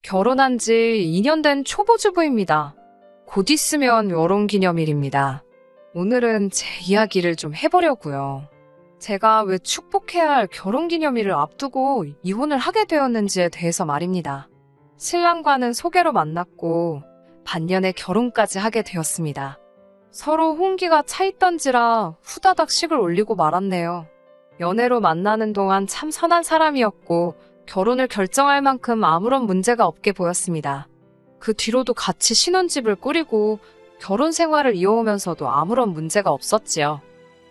결혼한 지 2년 된 초보주부입니다. 곧 있으면 결혼기념일입니다. 오늘은 제 이야기를 좀 해보려고요. 제가 왜 축복해야 할 결혼기념일을 앞두고 이혼을 하게 되었는지에 대해서 말입니다. 신랑과는 소개로 만났고 반년에 결혼까지 하게 되었습니다. 서로 혼기가 차있던지라 후다닥 식을 올리고 말았네요. 연애로 만나는 동안 참 선한 사람이었고 결혼을 결정할 만큼 아무런 문제가 없게 보였습니다. 그 뒤로도 같이 신혼집을 꾸리고 결혼 생활을 이어오면서도 아무런 문제가 없었지요.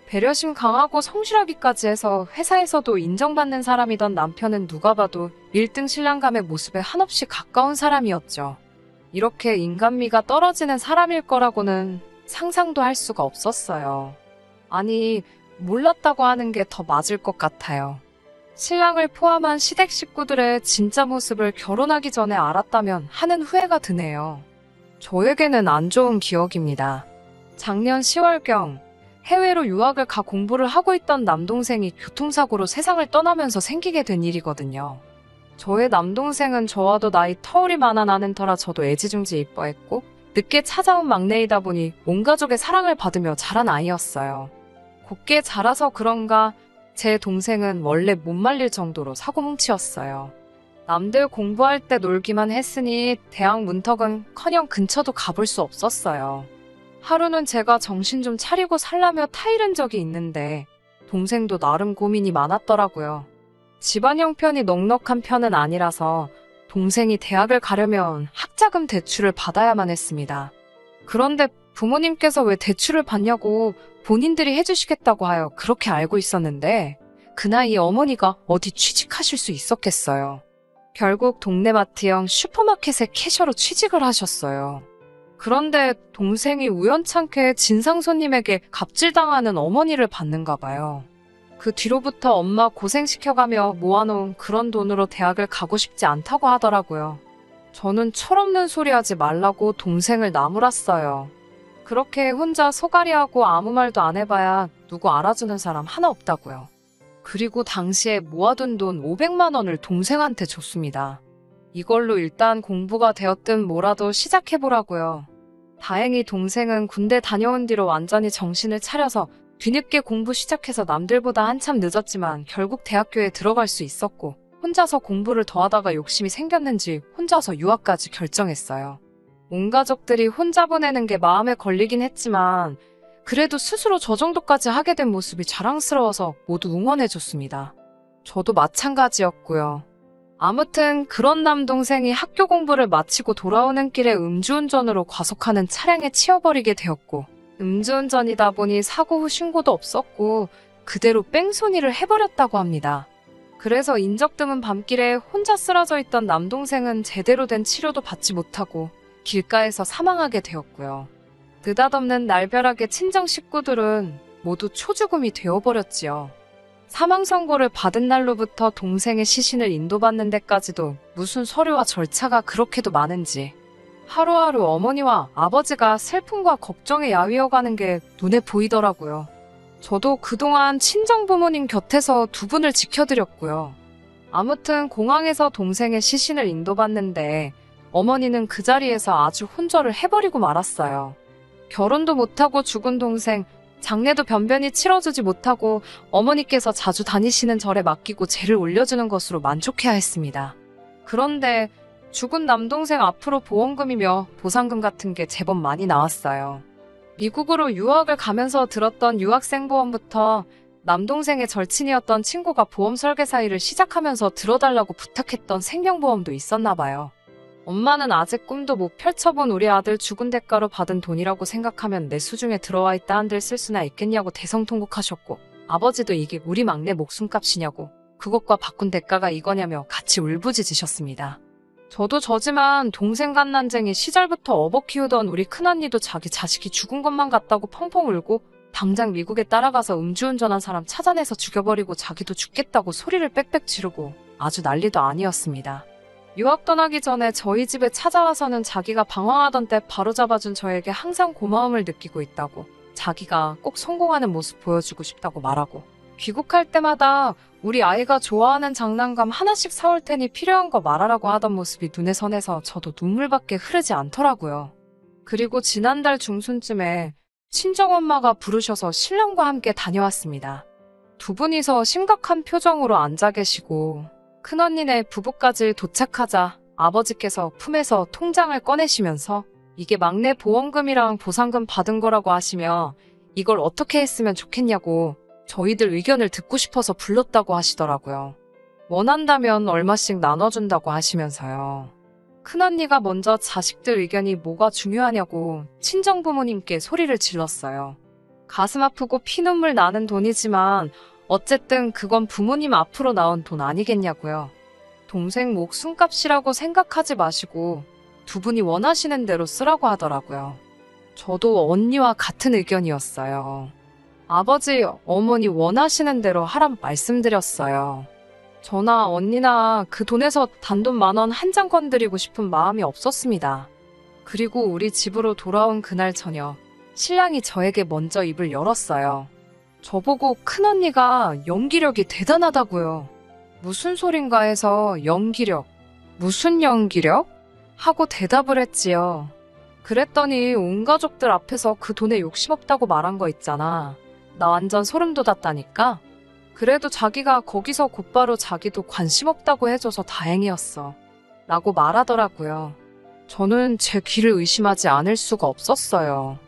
배려심 강하고 성실하기까지 해서 회사에서도 인정받는 사람이던 남편은 누가 봐도 1등 신랑감의 모습에 한없이 가까운 사람이었죠. 이렇게 인간미가 떨어지는 사람일 거라고는 상상도 할 수가 없었어요. 아니, 몰랐다고 하는 게 더 맞을 것 같아요. 신랑을 포함한 시댁 식구들의 진짜 모습을 결혼하기 전에 알았다면 하는 후회가 드네요. 저에게는 안 좋은 기억입니다. 작년 10월경 해외로 유학을 가 공부를 하고 있던 남동생이 교통사고로 세상을 떠나면서 생기게 된 일이거든요. 저의 남동생은 저와도 나이 터울이 많아 나는 터라 저도 애지중지 이뻐했고 늦게 찾아온 막내이다 보니 온 가족의 사랑을 받으며 자란 아이였어요. 곱게 자라서 그런가 제 동생은 원래 못 말릴 정도로 사고뭉치였어요. 남들 공부할 때 놀기만 했으니 대학 문턱은커녕 근처도 가볼 수 없었어요. 하루는 제가 정신 좀 차리고 살라며 타이른 적이 있는데 동생도 나름 고민이 많았더라고요. 집안 형편이 넉넉한 편은 아니라서 동생이 대학을 가려면 학자금 대출을 받아야만 했습니다. 그런데 부모님께서 왜 대출을 받냐고 본인들이 해주시겠다고 하여 그렇게 알고 있었는데 그 나이에 어머니가 어디 취직하실 수 있었겠어요. 결국 동네 마트형 슈퍼마켓에 캐셔로 취직을 하셨어요. 그런데 동생이 우연찮게 진상 손님에게 갑질당하는 어머니를 봤는가 봐요. 그 뒤로부터 엄마 고생시켜가며 모아놓은 그런 돈으로 대학을 가고 싶지 않다고 하더라고요. 저는 철없는 소리 하지 말라고 동생을 나무랐어요. 그렇게 혼자 소가리하고 아무 말도 안 해봐야 누구 알아주는 사람 하나 없다고요. 그리고 당시에 모아둔 돈 500만 원을 동생한테 줬습니다. 이걸로 일단 공부가 되었든 뭐라도 시작해보라고요. 다행히 동생은 군대 다녀온 뒤로 완전히 정신을 차려서 뒤늦게 공부 시작해서 남들보다 한참 늦었지만 결국 대학교에 들어갈 수 있었고 혼자서 공부를 더 하다가 욕심이 생겼는지 혼자서 유학까지 결정했어요. 온 가족들이 혼자 보내는 게 마음에 걸리긴 했지만 그래도 스스로 저 정도까지 하게 된 모습이 자랑스러워서 모두 응원해줬습니다. 저도 마찬가지였고요. 아무튼 그런 남동생이 학교 공부를 마치고 돌아오는 길에 음주운전으로 과속하는 차량에 치여버리게 되었고 음주운전이다 보니 사고 후 신고도 없었고 그대로 뺑소니를 해버렸다고 합니다. 그래서 인적 드문 밤길에 혼자 쓰러져 있던 남동생은 제대로 된 치료도 받지 못하고 길가에서 사망하게 되었고요. 느닷없는 날벼락의 친정 식구들은 모두 초죽음이 되어버렸지요. 사망 선고를 받은 날로부터 동생의 시신을 인도받는 데까지도 무슨 서류와 절차가 그렇게도 많은지 하루하루 어머니와 아버지가 슬픔과 걱정에 야위어가는 게 눈에 보이더라고요. 저도 그동안 친정 부모님 곁에서 두 분을 지켜드렸고요. 아무튼 공항에서 동생의 시신을 인도받는데 어머니는 그 자리에서 아주 혼절을 해버리고 말았어요. 결혼도 못하고 죽은 동생, 장례도 변변히 치러주지 못하고 어머니께서 자주 다니시는 절에 맡기고 제를 올려주는 것으로 만족해야 했습니다. 그런데 죽은 남동생 앞으로 보험금이며 보상금 같은 게 제법 많이 나왔어요. 미국으로 유학을 가면서 들었던 유학생보험부터 남동생의 절친이었던 친구가 보험 설계사 일을 시작하면서 들어달라고 부탁했던 생명보험도 있었나 봐요. 엄마는 아직 꿈도 못 펼쳐본 우리 아들 죽은 대가로 받은 돈이라고 생각하면 내 수중에 들어와 있다 한들 쓸 수나 있겠냐고 대성통곡하셨고 아버지도 이게 우리 막내 목숨값이냐고 그것과 바꾼 대가가 이거냐며 같이 울부짖으셨습니다. 저도 저지만 동생 갓난쟁이 시절부터 업어 키우던 우리 큰언니도 자기 자식이 죽은 것만 같다고 펑펑 울고 당장 미국에 따라가서 음주운전한 사람 찾아내서 죽여버리고 자기도 죽겠다고 소리를 빽빽 지르고 아주 난리도 아니었습니다. 유학 떠나기 전에 저희 집에 찾아와서는 자기가 방황하던 때 바로잡아준 저에게 항상 고마움을 느끼고 있다고 자기가 꼭 성공하는 모습 보여주고 싶다고 말하고 귀국할 때마다 우리 아이가 좋아하는 장난감 하나씩 사올 테니 필요한 거 말하라고 하던 모습이 눈에 선해서 저도 눈물밖에 흐르지 않더라고요. 그리고 지난달 중순쯤에 친정엄마가 부르셔서 신랑과 함께 다녀왔습니다. 두 분이서 심각한 표정으로 앉아 계시고 큰언니네 부부까지 도착하자 아버지께서 품에서 통장을 꺼내시면서 이게 막내 보험금이랑 보상금 받은 거라고 하시며 이걸 어떻게 했으면 좋겠냐고 저희들 의견을 듣고 싶어서 불렀다고 하시더라고요. 원한다면 얼마씩 나눠준다고 하시면서요. 큰언니가 먼저 자식들 의견이 뭐가 중요하냐고 친정부모님께 소리를 질렀어요. 가슴 아프고 피눈물 나는 돈이지만 어쨌든 그건 부모님 앞으로 나온 돈 아니겠냐고요. 동생 목숨값이라고 생각하지 마시고 두 분이 원하시는 대로 쓰라고 하더라고요. 저도 언니와 같은 의견이었어요. 아버지, 어머니 원하시는 대로 하란 말씀드렸어요. 저나 언니나 그 돈에서 단돈 10,000원 한 장 건드리고 싶은 마음이 없었습니다. 그리고 우리 집으로 돌아온 그날 저녁, 신랑이 저에게 먼저 입을 열었어요. 저보고 큰언니가 연기력이 대단하다고요. 무슨 소린가 해서 연기력, 무슨 연기력? 하고 대답을 했지요. 그랬더니 온 가족들 앞에서 그 돈에 욕심 없다고 말한 거 있잖아. 나 완전 소름 돋았다니까? 그래도 자기가 거기서 곧바로 자기도 관심 없다고 해줘서 다행이었어. 라고 말하더라고요. 저는 제 귀를 의심하지 않을 수가 없었어요.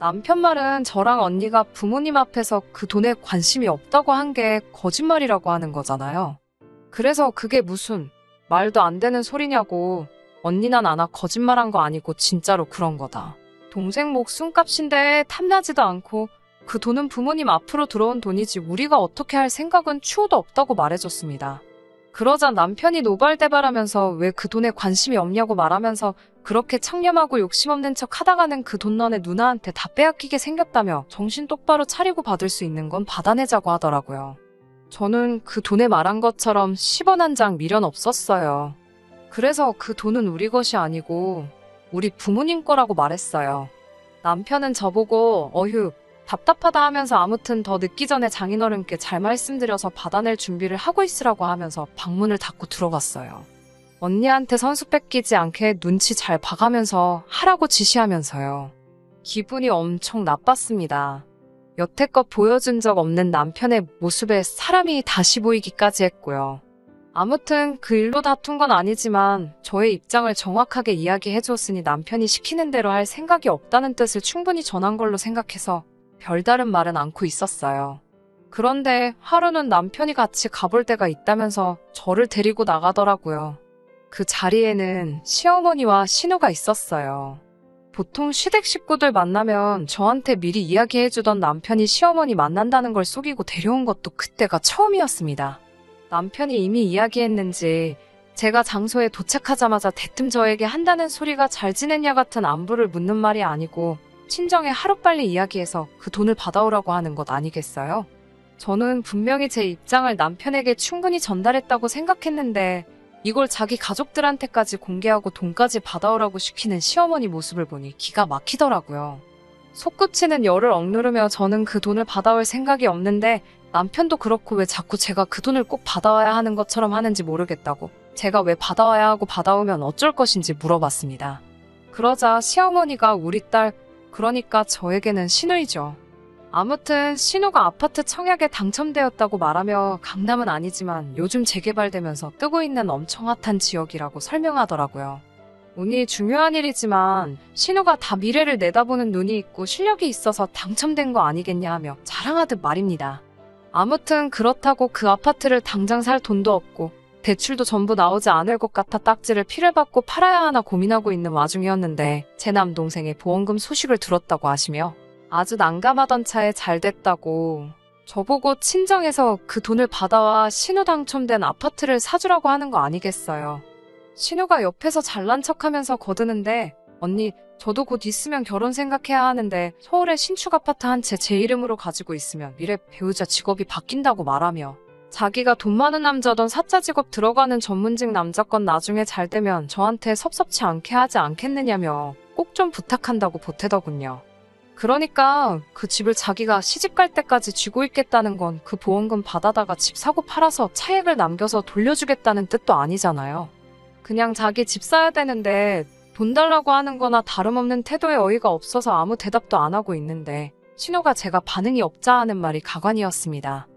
남편 말은 저랑 언니가 부모님 앞에서 그 돈에 관심이 없다고 한 게 거짓말이라고 하는 거잖아요. 그래서 그게 무슨 말도 안 되는 소리냐고. 언니나 나나 거짓말한 거 아니고 진짜로 그런 거다. 동생 목숨값인데 탐나지도 않고 그 돈은 부모님 앞으로 들어온 돈이지 우리가 어떻게 할 생각은 추호도 없다고 말해줬습니다. 그러자 남편이 노발대발하면서 왜 그 돈에 관심이 없냐고 말하면서 그렇게 청렴하고 욕심 없는 척 하다가는 그 돈 너네 누나한테 다 빼앗기게 생겼다며 정신 똑바로 차리고 받을 수 있는 건 받아내자고 하더라고요. 저는 그 돈에 말한 것처럼 10원 한 장 미련 없었어요. 그래서 그 돈은 우리 것이 아니고 우리 부모님 거라고 말했어요. 남편은 저보고 어휴 답답하다 하면서 아무튼 더 늦기 전에 장인어른께 잘 말씀드려서 받아낼 준비를 하고 있으라고 하면서 방문을 닫고 들어갔어요. 언니한테 선수 뺏기지 않게 눈치 잘 봐가면서 하라고 지시하면서요. 기분이 엄청 나빴습니다. 여태껏 보여준 적 없는 남편의 모습에 사람이 다시 보이기까지 했고요. 아무튼 그 일로 다툰 건 아니지만 저의 입장을 정확하게 이야기해줬으니 남편이 시키는 대로 할 생각이 없다는 뜻을 충분히 전한 걸로 생각해서 별다른 말은 않고 있었어요. 그런데 하루는 남편이 같이 가볼 데가 있다면서 저를 데리고 나가더라고요. 그 자리에는 시어머니와 신우가 있었어요. 보통 시댁 식구들 만나면 저한테 미리 이야기해주던 남편이 시어머니 만난다는 걸 속이고 데려온 것도 그때가 처음이었습니다. 남편이 이미 이야기했는지 제가 장소에 도착하자마자 대뜸 저에게 한다는 소리가 잘 지냈냐 같은 안부를 묻는 말이 아니고 친정에 하루빨리 이야기해서 그 돈을 받아오라고 하는 것 아니겠어요? 저는 분명히 제 입장을 남편에게 충분히 전달했다고 생각했는데 이걸 자기 가족들한테까지 공개하고 돈까지 받아오라고 시키는 시어머니 모습을 보니 기가 막히더라고요. 솟구치는 열을 억누르며 저는 그 돈을 받아올 생각이 없는데 남편도 그렇고 왜 자꾸 제가 그 돈을 꼭 받아와야 하는 것처럼 하는지 모르겠다고 제가 왜 받아와야 하고 받아오면 어쩔 것인지 물어봤습니다. 그러자 시어머니가 우리 딸 그러니까 저에게는 신우이죠. 아무튼 신우가 아파트 청약에 당첨되었다고 말하며 강남은 아니지만 요즘 재개발되면서 뜨고 있는 엄청 핫한 지역이라고 설명하더라고요. 운이 중요한 일이지만 신우가 다 미래를 내다보는 눈이 있고 실력이 있어서 당첨된 거 아니겠냐 하며 자랑하듯 말입니다. 아무튼 그렇다고 그 아파트를 당장 살 돈도 없고 대출도 전부 나오지 않을 것 같아 딱지를 피를 받고 팔아야 하나 고민하고 있는 와중이었는데 제 남동생의 보험금 소식을 들었다고 하시며 아주 난감하던 차에 잘 됐다고 저보고 친정에서 그 돈을 받아와 신우 당첨된 아파트를 사주라고 하는 거 아니겠어요. 신우가 옆에서 잘난 척하면서 거드는데 언니 저도 곧 있으면 결혼 생각해야 하는데 서울에 신축 아파트 한 채 제 이름으로 가지고 있으면 미래 배우자 직업이 바뀐다고 말하며 자기가 돈 많은 남자던 사짜 직업 들어가는 전문직 남자건 나중에 잘 되면 저한테 섭섭치 않게 하지 않겠느냐며 꼭 좀 부탁한다고 보태더군요. 그러니까 그 집을 자기가 시집갈 때까지 쥐고 있겠다는 건 그 보험금 받아다가 집 사고 팔아서 차액을 남겨서 돌려주겠다는 뜻도 아니잖아요. 그냥 자기 집 사야 되는데 돈 달라고 하는 거나 다름없는 태도에 어이가 없어서 아무 대답도 안 하고 있는데 신우가 제가 반응이 없자 하는 말이 가관이었습니다.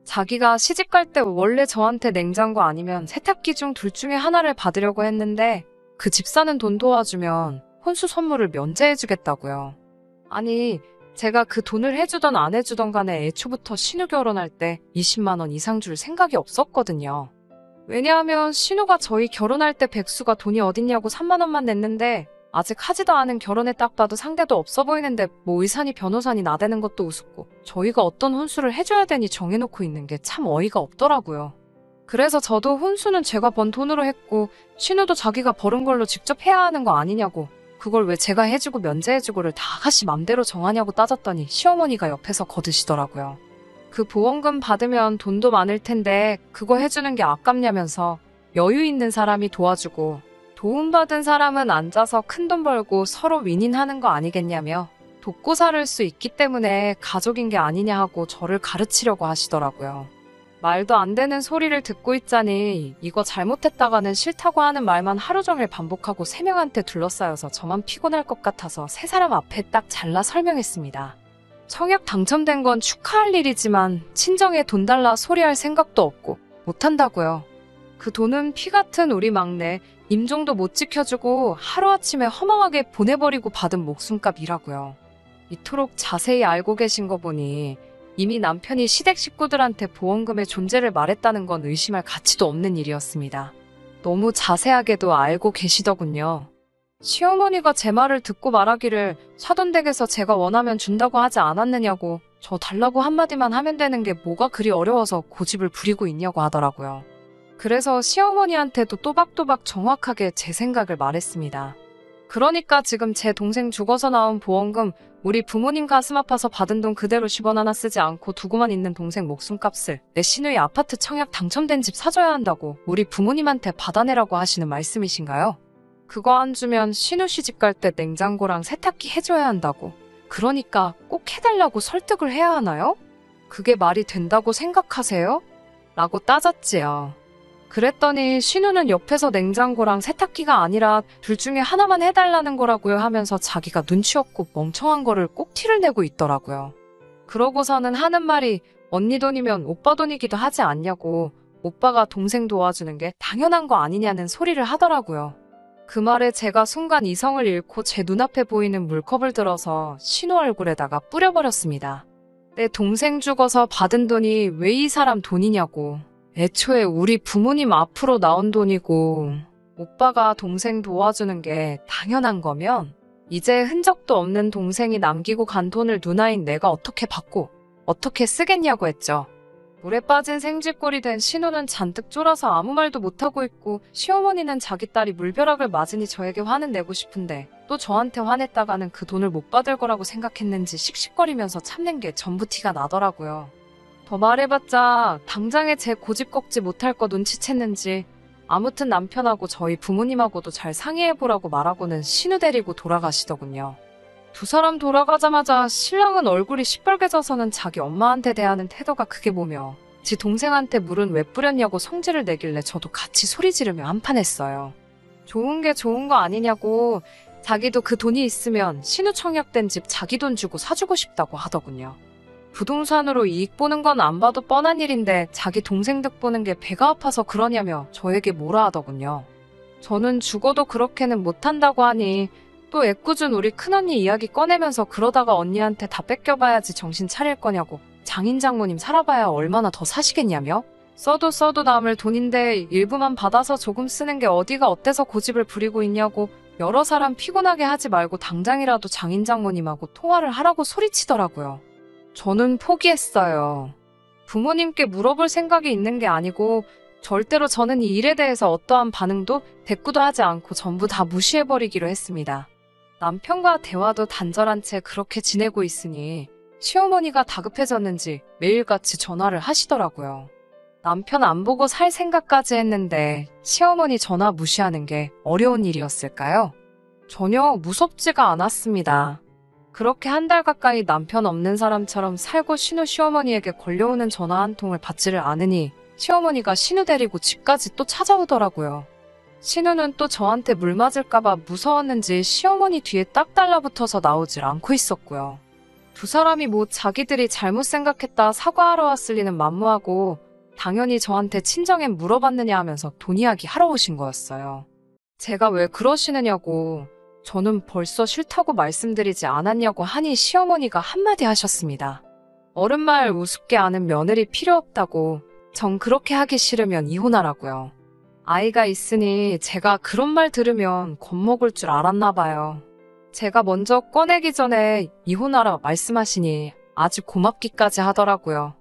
자기가 시집갈 때 원래 저한테 냉장고 아니면 세탁기 중 둘 중에 하나를 받으려고 했는데 그 집 사는 돈 도와주면 혼수 선물을 면제해주겠다고요. 아니, 제가 그 돈을 해주던 안 해주던 간에 애초부터 신우 결혼할 때 20만 원 이상 줄 생각이 없었거든요. 왜냐하면 신우가 저희 결혼할 때 백수가 돈이 어딨냐고 3만 원만 냈는데 아직 하지도 않은 결혼에 딱 봐도 상대도 없어 보이는데 뭐 의사니 변호사니 나대는 것도 우습고 저희가 어떤 혼수를 해줘야 되니 정해놓고 있는 게 참 어이가 없더라고요. 그래서 저도 혼수는 제가 번 돈으로 했고 신우도 자기가 벌은 걸로 직접 해야 하는 거 아니냐고 그걸 왜 제가 해주고 면제해주고를 다 아가씨 맘대로 정하냐고 따졌더니 시어머니가 옆에서 거드시더라고요. 그 보험금 받으면 돈도 많을 텐데 그거 해주는 게 아깝냐면서 여유 있는 사람이 도와주고 도움받은 사람은 앉아서 큰돈 벌고 서로 윈윈하는 거 아니겠냐며 돕고 살을 수 있기 때문에 가족인 게 아니냐 하고 저를 가르치려고 하시더라고요. 말도 안 되는 소리를 듣고 있자니 이거 잘못했다가는 싫다고 하는 말만 하루 종일 반복하고 세 명한테 둘러싸여서 저만 피곤할 것 같아서 세 사람 앞에 딱 잘라 설명했습니다. 청약 당첨된 건 축하할 일이지만 친정에 돈 달라 소리할 생각도 없고 못한다고요. 그 돈은 피 같은 우리 막내 임종도 못 지켜주고 하루아침에 허망하게 보내버리고 받은 목숨값이라고요. 이토록 자세히 알고 계신 거 보니 이미 남편이 시댁 식구들한테 보험금의 존재를 말했다는 건 의심할 가치도 없는 일이었습니다. 너무 자세하게도 알고 계시더군요. 시어머니가 제 말을 듣고 말하기를 사돈댁에서 제가 원하면 준다고 하지 않았느냐고 저 달라고 한마디만 하면 되는 게 뭐가 그리 어려워서 고집을 부리고 있냐고 하더라고요. 그래서 시어머니한테도 또박또박 정확하게 제 생각을 말했습니다. 그러니까 지금 제 동생 죽어서 나온 보험금 우리 부모님 가슴 아파서 받은 돈 그대로 10원 하나 쓰지 않고 두고만 있는 동생 목숨값을 내 시누이 아파트 청약 당첨된 집 사줘야 한다고 우리 부모님한테 받아내라고 하시는 말씀이신가요? 그거 안 주면 신우 시집 갈 때 냉장고랑 세탁기 해줘야 한다고. 그러니까 꼭 해달라고 설득을 해야 하나요? 그게 말이 된다고 생각하세요? 라고 따졌지요. 그랬더니 신우는 옆에서 냉장고랑 세탁기가 아니라 둘 중에 하나만 해달라는 거라고요 하면서 자기가 눈치 없고 멍청한 거를 꼭 티를 내고 있더라고요. 그러고서는 하는 말이 언니 돈이면 오빠 돈이기도 하지 않냐고 오빠가 동생 도와주는 게 당연한 거 아니냐는 소리를 하더라고요. 그 말에 제가 순간 이성을 잃고 제 눈앞에 보이는 물컵을 들어서 신우 얼굴에다가 뿌려버렸습니다. 내 동생 죽어서 받은 돈이 왜 이 사람 돈이냐고. 애초에 우리 부모님 앞으로 나온 돈이고 오빠가 동생 도와주는 게 당연한 거면 이제 흔적도 없는 동생이 남기고 간 돈을 누나인 내가 어떻게 받고 어떻게 쓰겠냐고 했죠. 물에 빠진 생쥐꼴이 된 신우는 잔뜩 쫄아서 아무 말도 못하고 있고 시어머니는 자기 딸이 물벼락을 맞으니 저에게 화는 내고 싶은데 또 저한테 화냈다가는 그 돈을 못 받을 거라고 생각했는지 씩씩거리면서 참는 게 전부 티가 나더라고요. 더 말해봤자 당장에 제 고집 꺾지 못할 거 눈치챘는지 아무튼 남편하고 저희 부모님하고도 잘 상의해보라고 말하고는 신우 데리고 돌아가시더군요. 두 사람 돌아가자마자 신랑은 얼굴이 시뻘개져서는 자기 엄마한테 대하는 태도가 크게 보며 지 동생한테 물은 왜 뿌렸냐고 성질을 내길래 저도 같이 소리 지르며 한판 했어요. 좋은 게 좋은 거 아니냐고 자기도 그 돈이 있으면 신우 청약된 집 자기 돈 주고 사주고 싶다고 하더군요. 부동산으로 이익 보는 건 안 봐도 뻔한 일인데 자기 동생 득 보는 게 배가 아파서 그러냐며 저에게 뭐라 하더군요. 저는 죽어도 그렇게는 못한다고 하니 또 애꿎은 우리 큰언니 이야기 꺼내면서 그러다가 언니한테 다 뺏겨봐야지 정신 차릴 거냐고 장인 장모님 살아봐야 얼마나 더 사시겠냐며 써도 남을 돈인데 일부만 받아서 조금 쓰는 게 어디가 어때서 고집을 부리고 있냐고 여러 사람 피곤하게 하지 말고 당장이라도 장인 장모님하고 통화를 하라고 소리치더라고요. 저는 포기했어요. 부모님께 물어볼 생각이 있는 게 아니고 절대로 저는 이 일에 대해서 어떠한 반응도 대꾸도 하지 않고 전부 다 무시해버리기로 했습니다. 남편과 대화도 단절한 채 그렇게 지내고 있으니 시어머니가 다급해졌는지 매일같이 전화를 하시더라고요. 남편 안 보고 살 생각까지 했는데 시어머니 전화 무시하는 게 어려운 일이었을까요? 전혀 무섭지가 않았습니다. 그렇게 한 달 가까이 남편 없는 사람처럼 살고 신우 시어머니에게 걸려오는 전화 한 통을 받지를 않으니 시어머니가 신우 데리고 집까지 또 찾아오더라고요. 신우는 또 저한테 물 맞을까봐 무서웠는지 시어머니 뒤에 딱 달라붙어서 나오질 않고 있었고요. 두 사람이 뭐 자기들이 잘못 생각했다 사과하러 왔을 리는 만무하고 당연히 저한테 친정엔 물어봤느냐 하면서 돈 이야기 하러 오신 거였어요. 제가 왜 그러시느냐고 저는 벌써 싫다고 말씀드리지 않았냐고 하니 시어머니가 한마디 하셨습니다. 어른말 우습게 아는 며느리 필요 없다고 전 그렇게 하기 싫으면 이혼하라고요. 아이가 있으니 제가 그런 말 들으면 겁먹을 줄 알았나 봐요. 제가 먼저 꺼내기 전에 이혼하라 말씀하시니 아주 고맙기까지 하더라고요.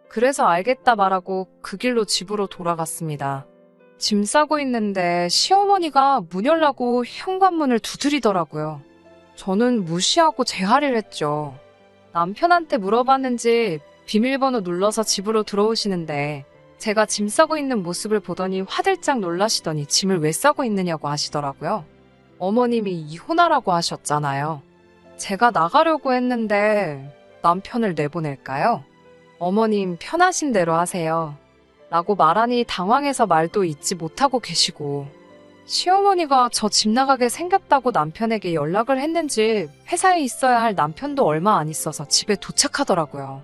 그래서 알겠다 말하고 그 길로 집으로 돌아갔습니다. 짐 싸고 있는데 시어머니가 문 열라고 현관문을 두드리더라고요. 저는 무시하고 제 할 일 했죠. 남편한테 물어봤는지 비밀번호 눌러서 집으로 들어오시는데 제가 짐 싸고 있는 모습을 보더니 화들짝 놀라시더니 짐을 왜 싸고 있느냐고 하시더라고요. 어머님이 이혼하라고 하셨잖아요. 제가 나가려고 했는데 남편을 내보낼까요? 어머님 편하신 대로 하세요. 라고 말하니 당황해서 말도 잇지 못하고 계시고 시어머니가 저 집 나가게 생겼다고 남편에게 연락을 했는지 회사에 있어야 할 남편도 얼마 안 있어서 집에 도착하더라고요.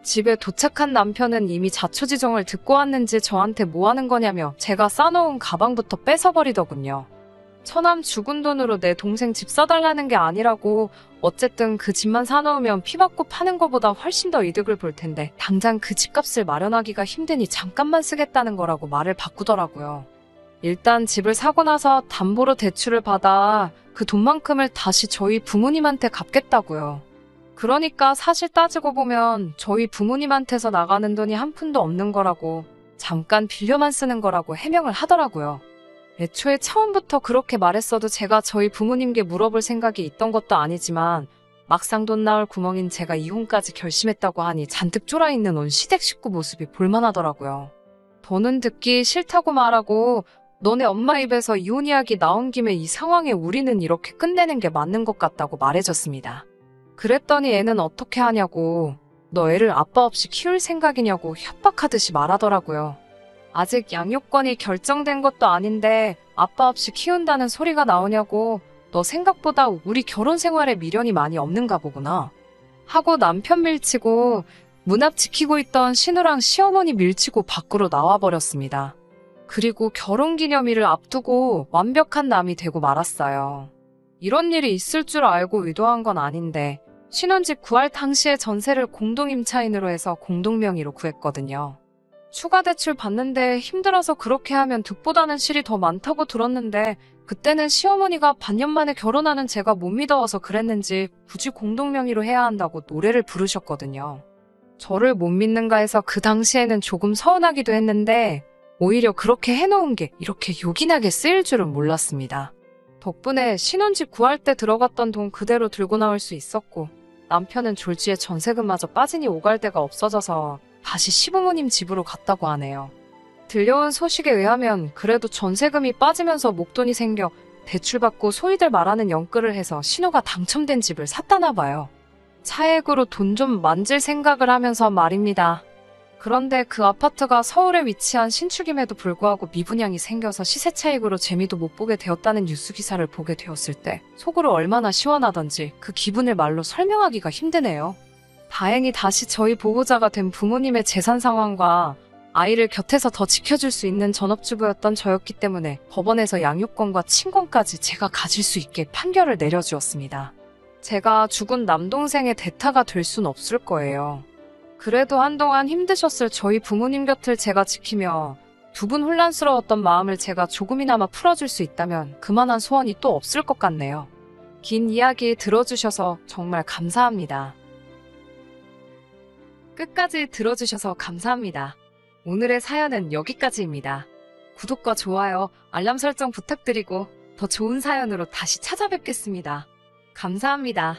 집에 도착한 남편은 이미 자초지종을 듣고 왔는지 저한테 뭐 하는 거냐며 제가 싸놓은 가방부터 뺏어버리더군요. 처남 죽은 돈으로 내 동생 집 사달라는 게 아니라고 어쨌든 그 집만 사놓으면 피 받고 파는 것보다 훨씬 더 이득을 볼 텐데 당장 그 집값을 마련하기가 힘드니 잠깐만 쓰겠다는 거라고 말을 바꾸더라고요. 일단 집을 사고 나서 담보로 대출을 받아 그 돈만큼을 다시 저희 부모님한테 갚겠다고요. 그러니까 사실 따지고 보면 저희 부모님한테서 나가는 돈이 한 푼도 없는 거라고 잠깐 빌려만 쓰는 거라고 해명을 하더라고요. 애초에 처음부터 그렇게 말했어도 제가 저희 부모님께 물어볼 생각이 있던 것도 아니지만 막상 돈 나올 구멍인 제가 이혼까지 결심했다고 하니 잔뜩 쫄아있는 온 시댁 식구 모습이 볼만하더라고요. 더는 듣기 싫다고 말하고 너네 엄마 입에서 이혼 이야기 나온 김에 이 상황에 우리는 이렇게 끝내는 게 맞는 것 같다고 말해줬습니다. 그랬더니 애는 어떻게 하냐고 너 애를 아빠 없이 키울 생각이냐고 협박하듯이 말하더라고요. 아직 양육권이 결정된 것도 아닌데 아빠 없이 키운다는 소리가 나오냐고 너 생각보다 우리 결혼 생활에 미련이 많이 없는가 보구나 하고 남편 밀치고 문 앞 지키고 있던 신우랑 시어머니 밀치고 밖으로 나와버렸습니다. 그리고 결혼기념일을 앞두고 완벽한 남이 되고 말았어요. 이런 일이 있을 줄 알고 의도한 건 아닌데 신혼집 구할 당시에 전세를 공동임차인으로 해서 공동명의로 구했거든요. 추가 대출 받는데 힘들어서 그렇게 하면 득보다는 실이 더 많다고 들었는데 그때는 시어머니가 반년 만에 결혼하는 제가 못 믿어서 그랬는지 굳이 공동명의로 해야 한다고 노래를 부르셨거든요. 저를 못 믿는가 해서 그 당시에는 조금 서운하기도 했는데 오히려 그렇게 해놓은 게 이렇게 요긴하게 쓰일 줄은 몰랐습니다. 덕분에 신혼집 구할 때 들어갔던 돈 그대로 들고 나올 수 있었고 남편은 졸지에 전세금마저 빠지니 오갈 데가 없어져서 다시 시부모님 집으로 갔다고 하네요. 들려온 소식에 의하면 그래도 전세금이 빠지면서 목돈이 생겨 대출받고 소위들 말하는 연끌을 해서 신우가 당첨된 집을 샀다나 봐요. 차액으로 돈 좀 만질 생각을 하면서 말입니다. 그런데 그 아파트가 서울에 위치한 신축임에도 불구하고 미분양이 생겨서 시세 차익으로 재미도 못 보게 되었다는 뉴스 기사를 보게 되었을 때 속으로 얼마나 시원하던지 그 기분을 말로 설명하기가 힘드네요. 다행히 다시 저희 보호자가 된 부모님의 재산 상황과 아이를 곁에서 더 지켜줄 수 있는 전업주부였던 저였기 때문에 법원에서 양육권과 친권까지 제가 가질 수 있게 판결을 내려주었습니다. 제가 죽은 남동생의 대타가 될 순 없을 거예요. 그래도 한동안 힘드셨을 저희 부모님 곁을 제가 지키며 두 분 혼란스러웠던 마음을 제가 조금이나마 풀어줄 수 있다면 그만한 소원이 또 없을 것 같네요. 긴 이야기 들어주셔서 정말 감사합니다. 끝까지 들어주셔서 감사합니다. 오늘의 사연은 여기까지입니다. 구독과 좋아요, 알람 설정 부탁드리고 더 좋은 사연으로 다시 찾아뵙겠습니다. 감사합니다.